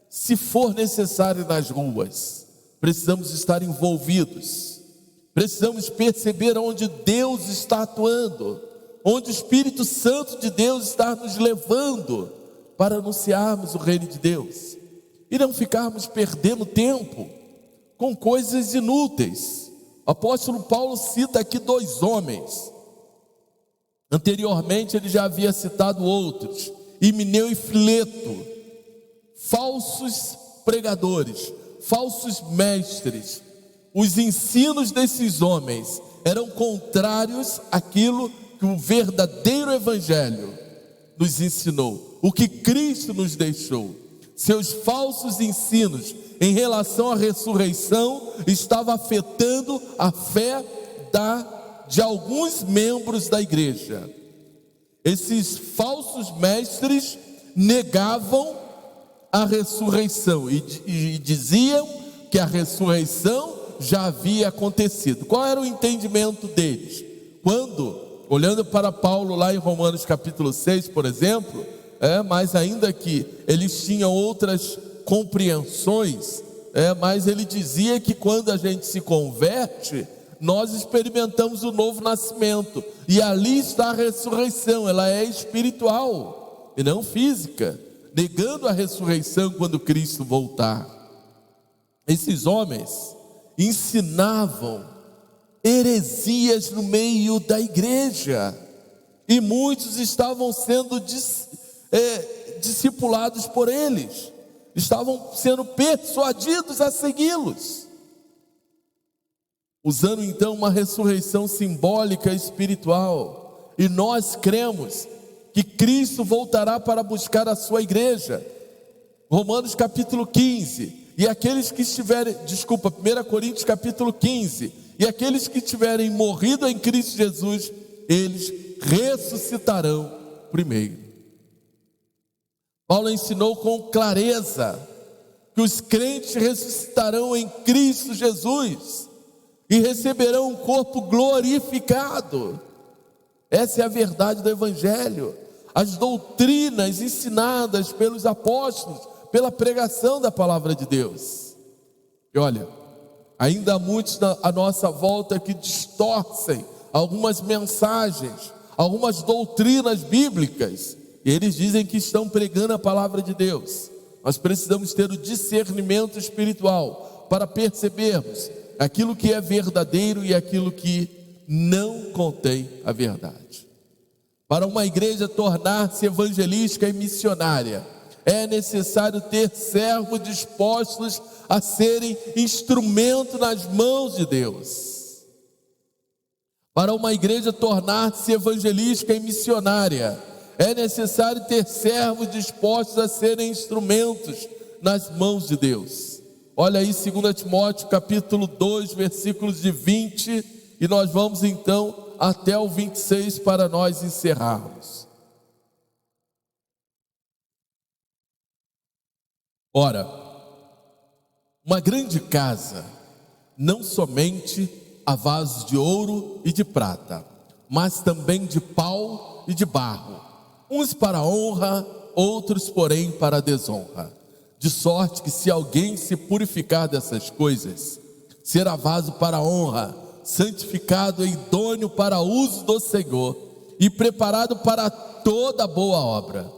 Se for necessário nas ruas, precisamos estar envolvidos, precisamos perceber onde Deus está atuando, onde o Espírito Santo de Deus está nos levando para anunciarmos o reino de Deus e não ficarmos perdendo tempo com coisas inúteis. O apóstolo Paulo cita aqui 2 homens. Anteriormente ele já havia citado outros, Himeneu e Fileto, falsos pregadores, falsos mestres. Os ensinos desses homens eram contrários àquilo que o verdadeiro evangelho nos ensinou, o que Cristo nos deixou. Seus falsos ensinos em relação à ressurreição estavam afetando a fé de alguns membros da igreja. Esses falsos mestres negavam a ressurreição e diziam que a ressurreição já havia acontecido. Qual era o entendimento deles? Quando, olhando para Paulo lá em Romanos capítulo 6, por exemplo, mas ainda que eles tinham outras compreensões, mas ele dizia que quando a gente se converte, nós experimentamos o novo nascimento, e ali está a ressurreição. Ela é espiritual e não física, negando a ressurreição quando Cristo voltar. Esses homens ensinavam heresias no meio da igreja, e muitos estavam sendo discipulados por eles, estavam sendo persuadidos a segui-los, usando então uma ressurreição simbólica espiritual. E nós cremos que Cristo voltará para buscar a sua igreja. Romanos capítulo 15, e aqueles que estiverem, 1 Coríntios capítulo 15, e aqueles que tiverem morrido em Cristo Jesus, eles ressuscitarão primeiro. Paulo ensinou com clareza que os crentes ressuscitarão em Cristo Jesus e receberão um corpo glorificado. Essa é a verdade do Evangelho. As doutrinas ensinadas pelos apóstolos, pela pregação da palavra de Deus. E olha, ainda há muitos à nossa volta que distorcem algumas mensagens, algumas doutrinas bíblicas, e eles dizem que estão pregando a palavra de Deus. Nós precisamos ter o discernimento espiritual para percebermos aquilo que é verdadeiro e aquilo que não contém a verdade. Para uma igreja tornar-se evangelística e missionária, é necessário ter servos dispostos a serem instrumento nas mãos de Deus. Para uma igreja tornar-se evangelística e missionária, é necessário ter servos dispostos a serem instrumentos nas mãos de Deus. Olha aí 2 Timóteo capítulo 2, versículos de 20, e nós vamos então até o 26 para nós encerrarmos. Ora, uma grande casa não somente há vasos de ouro e de prata, mas também de pau e de barro, uns para honra, outros porém para desonra. De sorte que se alguém se purificar dessas coisas, será vaso para honra, santificado e idôneo para uso do Senhor e preparado para toda boa obra.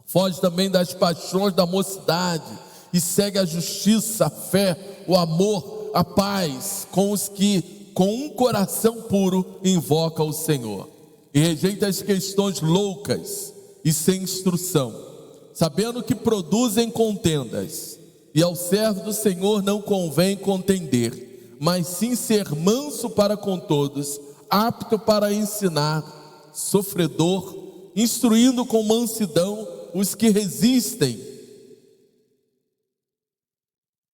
Foge também das paixões da mocidade e segue a justiça, a fé, o amor, a paz com os que com um coração puro invocam o Senhor. E rejeita as questões loucas e sem instrução, sabendo que produzem contendas, e ao servo do Senhor não convém contender, mas sim ser manso para com todos, apto para ensinar, sofredor, instruindo com mansidão os que resistem,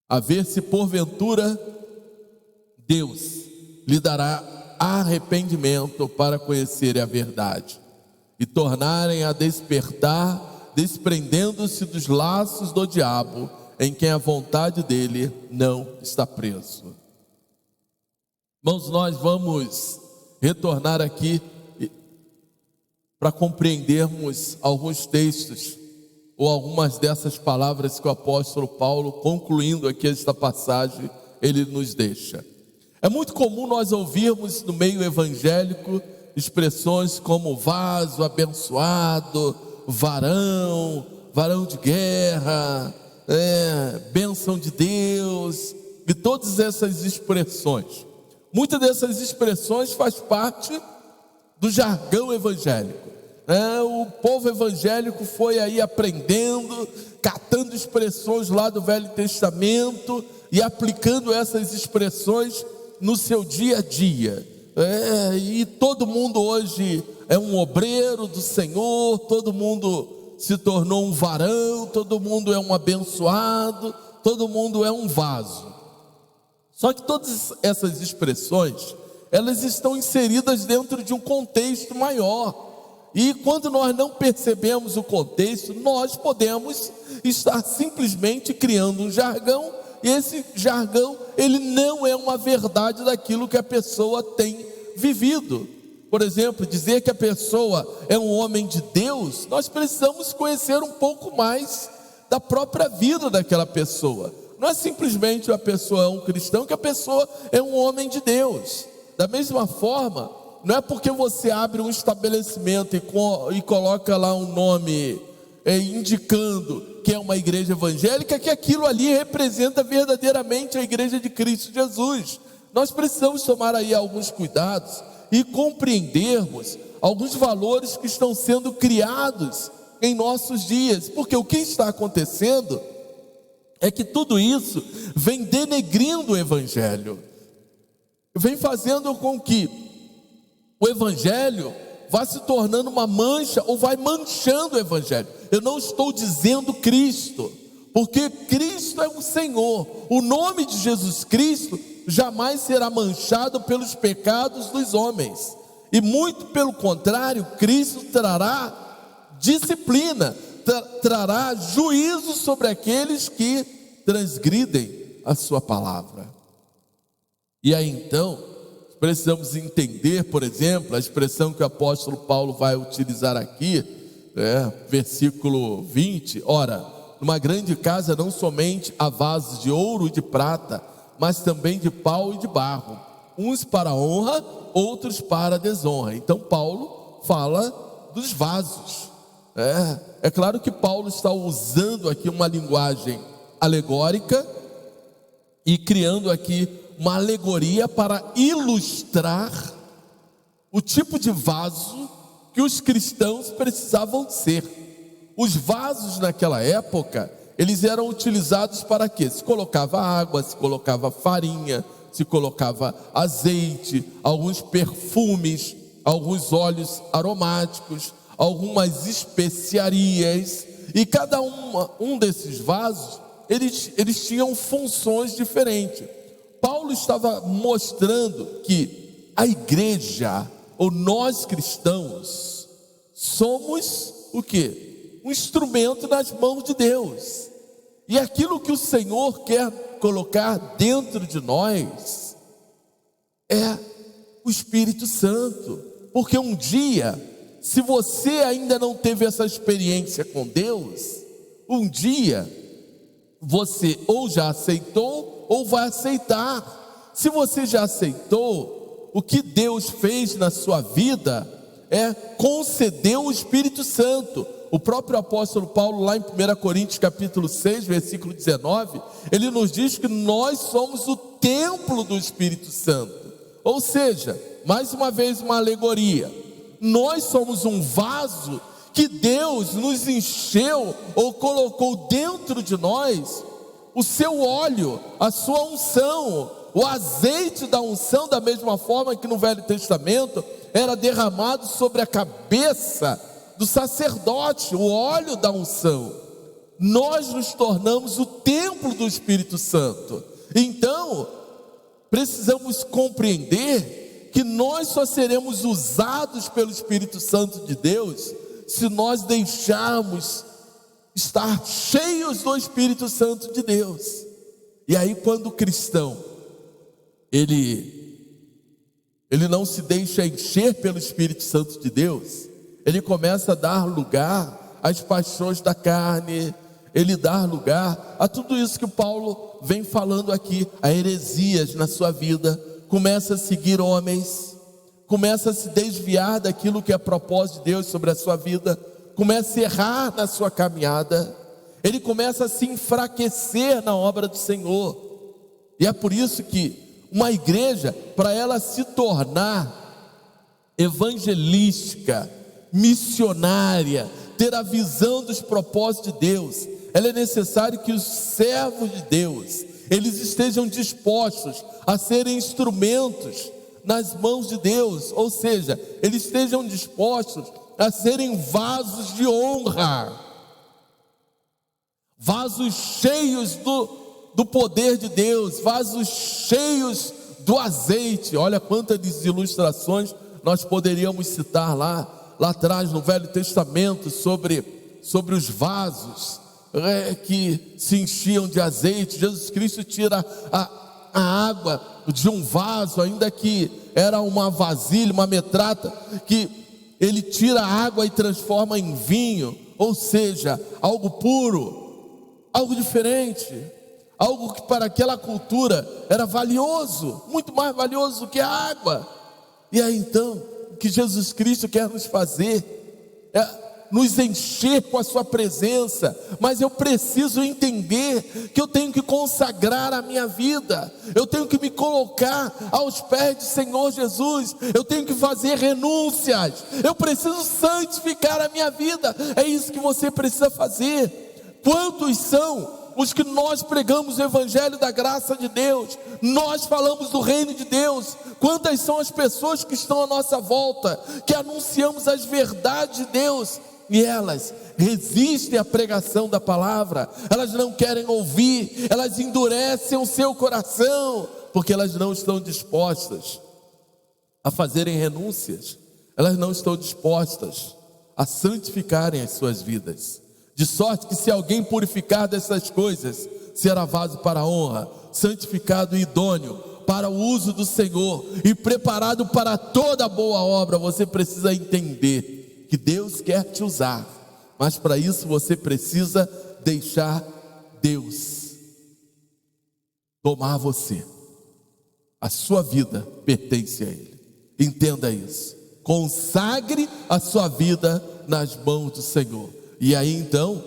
a ver se porventura Deus lhe dará arrependimento para conhecer a verdade. e tornarem a despertar, desprendendo-se dos laços do diabo, em quem a vontade dele não está preso. Irmãos, nós vamos retornar aqui para compreendermos alguns textos, ou algumas dessas palavras que o apóstolo Paulo, concluindo aqui esta passagem, ele nos deixa. É muito comum nós ouvirmos no meio evangélico expressões como vaso abençoado, varão de guerra, bênção de Deus, e todas essas expressões. Muitas dessas expressões faz parte do jargão evangélico. O povo evangélico foi aí aprendendo, catando expressões lá do Velho Testamento e aplicando essas expressões no seu dia a dia. E todo mundo hoje é um obreiro do Senhor, todo mundo se tornou um varão, todo mundo é um abençoado, todo mundo é um vaso. Só que todas essas expressões, elas estão inseridas dentro de um contexto maior. E quando nós não percebemos o contexto, nós podemos estar simplesmente criando um jargão, e esse jargão, ele não é uma verdade daquilo que a pessoa tem vivido. Por exemplo, dizer que a pessoa é um homem de Deus, nós precisamos conhecer um pouco mais da própria vida daquela pessoa. Não é simplesmente a pessoa é um cristão, que a pessoa é um homem de Deus. Da mesma forma, não é porque você abre um estabelecimento e coloca lá um nome indicando que é uma igreja evangélica, que aquilo ali representa verdadeiramente a igreja de Cristo Jesus. Nós precisamos tomar aí alguns cuidados e compreendermos alguns valores que estão sendo criados em nossos dias, porque o que está acontecendo é que tudo isso vem denegrindo o evangelho, vem fazendo com que o evangelho vá se tornando uma mancha, ou vai manchando o evangelho. Eu não estou dizendo Cristo, porque Cristo é o Senhor. O nome de Jesus Cristo jamais será manchado pelos pecados dos homens, e muito pelo contrário, Cristo trará disciplina, trará juízo sobre aqueles que transgridem a sua palavra. E aí então precisamos entender, por exemplo, a expressão que o apóstolo Paulo vai utilizar aqui, versículo 20: ora, numa grande casa não somente há vasos de ouro e de prata, mas também de pau e de barro, uns para honra, outros para desonra. Então Paulo fala dos vasos. É claro que Paulo está usando aqui uma linguagem alegórica e criando aqui uma alegoria para ilustrar o tipo de vaso que os cristãos precisavam ser. Os vasos naquela época, eles eram utilizados para quê? Se colocava água, se colocava farinha, se colocava azeite, alguns perfumes, alguns óleos aromáticos, algumas especiarias, e cada um desses vasos, eles tinham funções diferentes. Paulo estava mostrando que a igreja, ou nós cristãos, somos o quê? Um instrumento nas mãos de Deus. E aquilo que o Senhor quer colocar dentro de nós é o Espírito Santo. Porque um dia, se você ainda não teve essa experiência com Deus, um dia você ou já aceitou ou vai aceitar. Se você já aceitou, o que Deus fez na sua vida é conceder o Espírito Santo. O próprio apóstolo Paulo, lá em 1 Coríntios capítulo 6, versículo 19, ele nos diz que nós somos o templo do Espírito Santo. Ou seja, mais uma vez uma alegoria, nós somos um vaso que Deus nos encheu ou colocou dentro de nós o seu óleo, a sua unção, o azeite da unção, da mesma forma que no Velho Testamento era derramado sobre a cabeça do sacerdote, o óleo da unção. Nós nos tornamos o templo do Espírito Santo. Então precisamos compreender que nós só seremos usados pelo Espírito Santo de Deus se nós deixarmos estar cheios do Espírito Santo de Deus. E aí, quando o cristão ele não se deixa encher pelo Espírito Santo de Deus, ele começa a dar lugar às paixões da carne, ele dá lugar a tudo isso que o Paulo vem falando aqui, a heresias na sua vida, começa a seguir homens, começa a se desviar daquilo que é propósito de Deus sobre a sua vida, começa a errar na sua caminhada, ele começa a se enfraquecer na obra do Senhor. E é por isso que uma igreja, para ela se tornar evangelística, missionária, ter a visão dos propósitos de Deus, ela é necessário que os servos de Deus, eles estejam dispostos a serem instrumentos nas mãos de Deus, ou seja, eles estejam dispostos a serem vasos de honra, vasos cheios do poder de Deus, vasos cheios do azeite. Olha quantas ilustrações nós poderíamos citar lá atrás no Velho Testamento sobre os vasos que se enchiam de azeite. Jesus Cristo tira a água de um vaso, ainda que era uma vasilha, uma metrata, que ele tira a água e transforma em vinho, ou seja, algo puro, algo diferente, algo que para aquela cultura era valioso, muito mais valioso do que a água. E aí então, o que Jesus Cristo quer nos fazer é nos encher com a sua presença, mas eu preciso entender que eu tenho que consagrar a minha vida, eu tenho que me colocar aos pés do Senhor Jesus, eu tenho que fazer renúncias, eu preciso santificar a minha vida. É isso que você precisa fazer. Quantos são os que nós pregamos o evangelho da graça de Deus, nós falamos do reino de Deus? Quantas são as pessoas que estão à nossa volta, que anunciamos as verdades de Deus, e elas resistem à pregação da palavra, elas não querem ouvir, elas endurecem o seu coração, porque elas não estão dispostas a fazerem renúncias, elas não estão dispostas a santificarem as suas vidas, de sorte que se alguém purificar dessas coisas, será vaso para a honra, santificado e idôneo para o uso do Senhor e preparado para toda boa obra. Você precisa entender que Deus quer te usar, mas para isso você precisa deixar Deus tomar você. A sua vida pertence a Ele, entenda isso, consagre a sua vida nas mãos do Senhor. E aí então,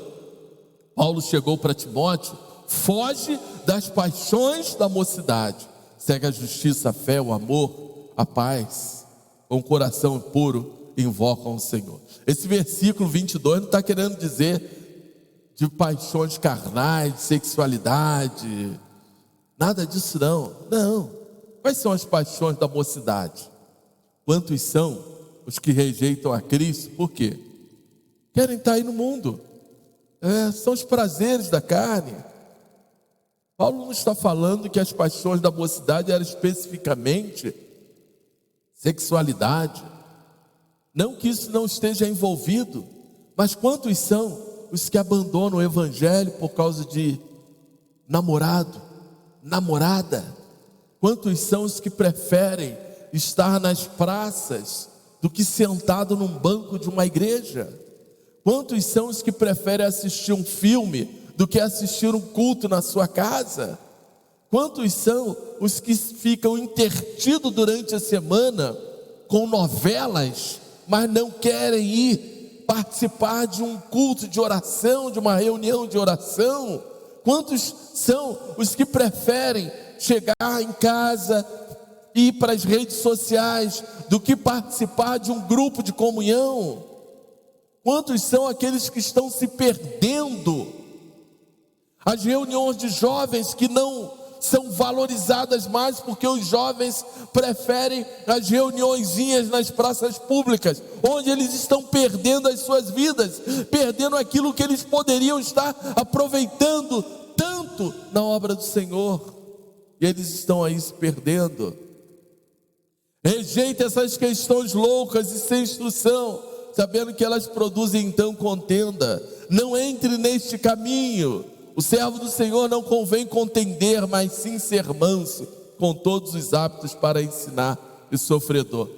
Paulo chegou para Timóteo: foge das paixões da mocidade, segue a justiça, a fé, o amor, a paz, com o coração puro invocam o Senhor. Esse versículo 22 não está querendo dizer de paixões carnais, de sexualidade, nada disso não. Quais são as paixões da mocidade? Quantos são os que rejeitam a Cristo? Por quê? Querem estar aí no mundo, são os prazeres da carne. Paulo não está falando que as paixões da mocidade eram especificamente sexualidade, não que isso não esteja envolvido, mas quantos são os que abandonam o evangelho por causa de namorado, namorada? Quantos são os que preferem estar nas praças do que sentado num banco de uma igreja? Quantos são os que preferem assistir um filme do que assistir um culto na sua casa? Quantos são os que ficam intertidos durante a semana com novelas, mas não querem ir participar de um culto de oração, de uma reunião de oração? Quantos são os que preferem chegar em casa e ir para as redes sociais do que participar de um grupo de comunhão? Quantos são aqueles que estão se perdendo? As reuniões de jovens que não são valorizadas mais, porque os jovens preferem as reuniõezinhas nas praças públicas, onde eles estão perdendo as suas vidas, perdendo aquilo que eles poderiam estar aproveitando tanto na obra do Senhor, e eles estão aí se perdendo. Rejeite essas questões loucas e sem instrução, sabendo que elas produzem então contenda. Não entre neste caminho. O servo do Senhor não convém contender, mas sim ser manso, com todos os hábitos para ensinar e sofredor.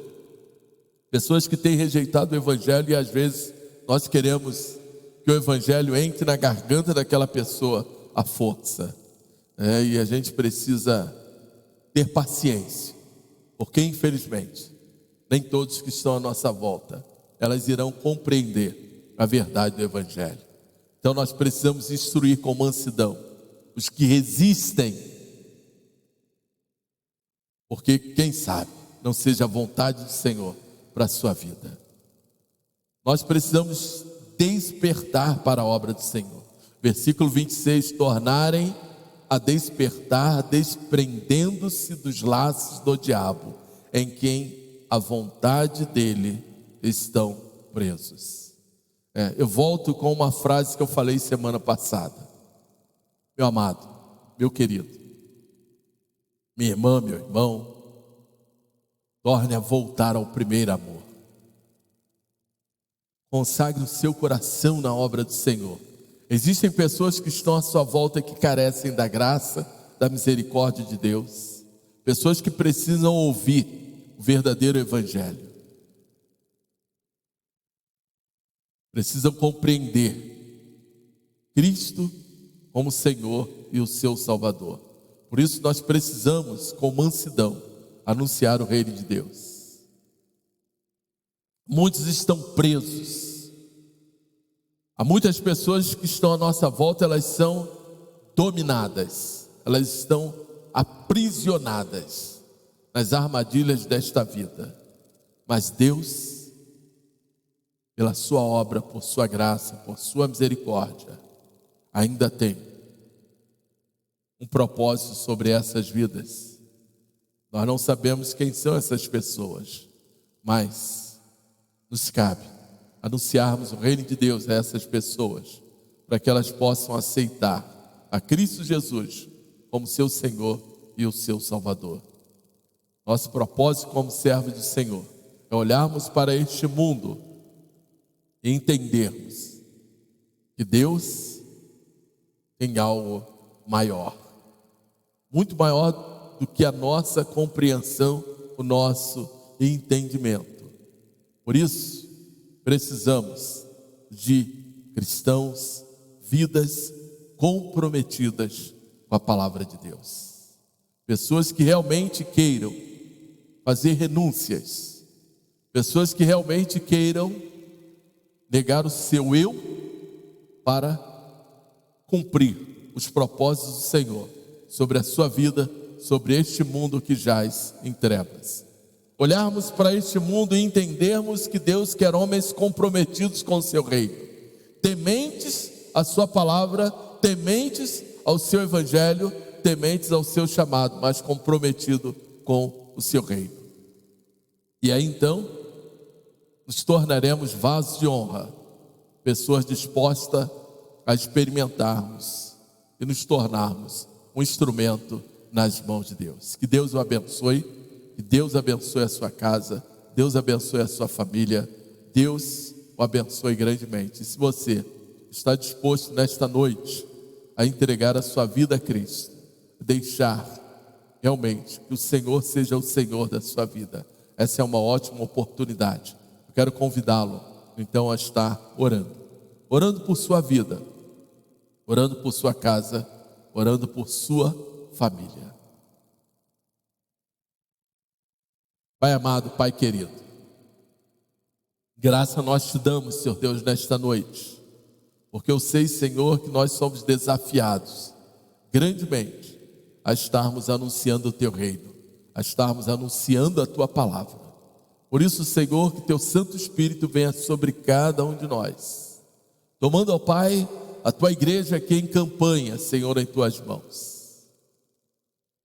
Pessoas que têm rejeitado o Evangelho, e às vezes nós queremos que o Evangelho entre na garganta daquela pessoa à força. E a gente precisa ter paciência, porque infelizmente nem todos que estão à nossa volta elas irão compreender a verdade do Evangelho. Então nós precisamos instruir com mansidão os que resistem, porque quem sabe não seja a vontade do Senhor para a sua vida. Nós precisamos despertar para a obra do Senhor. Versículo 26, tornarem a despertar, desprendendo-se dos laços do diabo, em quem a vontade dele estão presos. Eu volto com uma frase que eu falei semana passada. Meu amado, meu querido, minha irmã, meu irmão, torne a voltar ao primeiro amor. Consagre o seu coração na obra do Senhor. Existem pessoas que estão à sua volta que carecem da graça, da misericórdia de Deus. Pessoas que precisam ouvir o verdadeiro Evangelho. Precisam compreender Cristo como Senhor e o seu Salvador. Por isso nós precisamos, com mansidão, anunciar o reino de Deus. Muitos estão presos. Há muitas pessoas que estão à nossa volta, elas são dominadas, elas estão aprisionadas nas armadilhas desta vida. Mas Deus, pela sua obra, por sua graça, por sua misericórdia, ainda tem um propósito sobre essas vidas. Nós não sabemos quem são essas pessoas, mas nos cabe anunciarmos o reino de Deus a essas pessoas, para que elas possam aceitar a Cristo Jesus como seu Senhor e o seu Salvador. Nosso propósito como servos do Senhor é olharmos para este mundo e entendermos que Deus tem algo maior, muito maior do que a nossa compreensão, o nosso entendimento. Por isso, precisamos de cristãos, vidas comprometidas com a palavra de Deus. Pessoas que realmente queiram fazer renúncias. Pessoas que realmente queiram negar o seu eu para cumprir os propósitos do Senhor sobre a sua vida, sobre este mundo que jaz em trevas. Olharmos para este mundo e entendermos que Deus quer homens comprometidos com o seu reino, tementes à sua palavra, tementes ao seu evangelho, tementes ao seu chamado, mas comprometido com o seu reino. E aí então nos tornaremos vasos de honra, pessoas dispostas a experimentarmos e nos tornarmos um instrumento nas mãos de Deus. Que Deus o abençoe, que Deus abençoe a sua casa, Deus abençoe a sua família, Deus o abençoe grandemente. E se você está disposto nesta noite a entregar a sua vida a Cristo, deixar realmente que o Senhor seja o Senhor da sua vida, essa é uma ótima oportunidade. Eu quero convidá-lo então a estar orando por sua vida, orando por sua casa, orando por sua família. Pai amado, Pai querido, graça nós te damos, Senhor Deus, nesta noite, porque eu sei, Senhor, que nós somos desafiados grandemente a estarmos anunciando o teu reino, a estarmos anunciando a tua palavra. Por isso, Senhor, que teu Santo Espírito venha sobre cada um de nós, tomando, ó Pai, a tua igreja aqui em campanha, Senhor, em tuas mãos.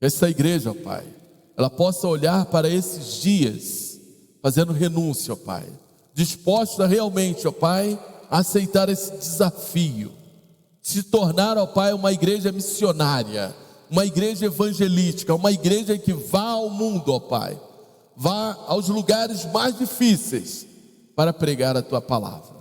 Essa igreja, ó Pai, ela possa olhar para esses dias, fazendo renúncia, ó Pai, disposta realmente, ó Pai, a aceitar esse desafio, se tornar, ó Pai, uma igreja missionária, uma igreja evangelística, uma igreja que vá ao mundo, ó Pai, vá aos lugares mais difíceis para pregar a tua palavra.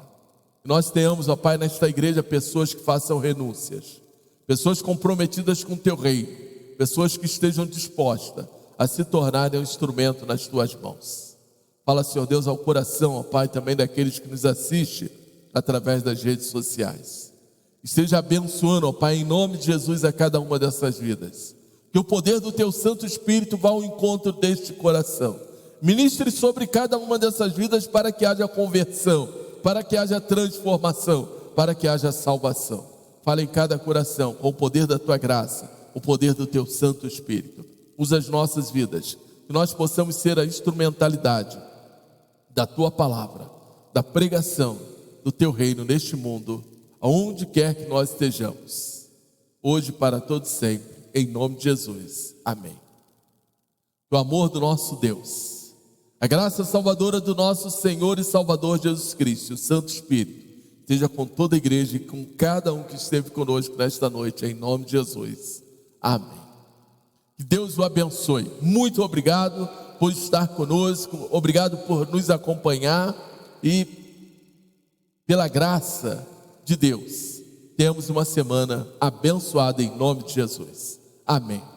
Que nós tenhamos, ó Pai, nesta igreja pessoas que façam renúncias, pessoas comprometidas com o teu reino, pessoas que estejam dispostas a se tornarem um instrumento nas tuas mãos. Fala, Senhor Deus, ao coração, ó Pai, também daqueles que nos assistem através das redes sociais. Esteja abençoando, ó Pai, em nome de Jesus, a cada uma dessas vidas. Que o poder do teu Santo Espírito vá ao encontro deste coração. Ministre sobre cada uma dessas vidas para que haja conversão, para que haja transformação, para que haja salvação. Fala em cada coração com o poder da tua graça, o poder do teu Santo Espírito. Usa as nossas vidas, que nós possamos ser a instrumentalidade da tua palavra, da pregação do teu reino neste mundo, aonde quer que nós estejamos, hoje para todos sempre, em nome de Jesus, amém. O amor do nosso Deus, a graça salvadora do nosso Senhor e Salvador Jesus Cristo, o Santo Espírito, esteja com toda a igreja e com cada um que esteve conosco nesta noite, em nome de Jesus, amém. Que Deus o abençoe. Muito obrigado por estar conosco, obrigado por nos acompanhar e pela graça de Deus, temos uma semana abençoada em nome de Jesus. Amém.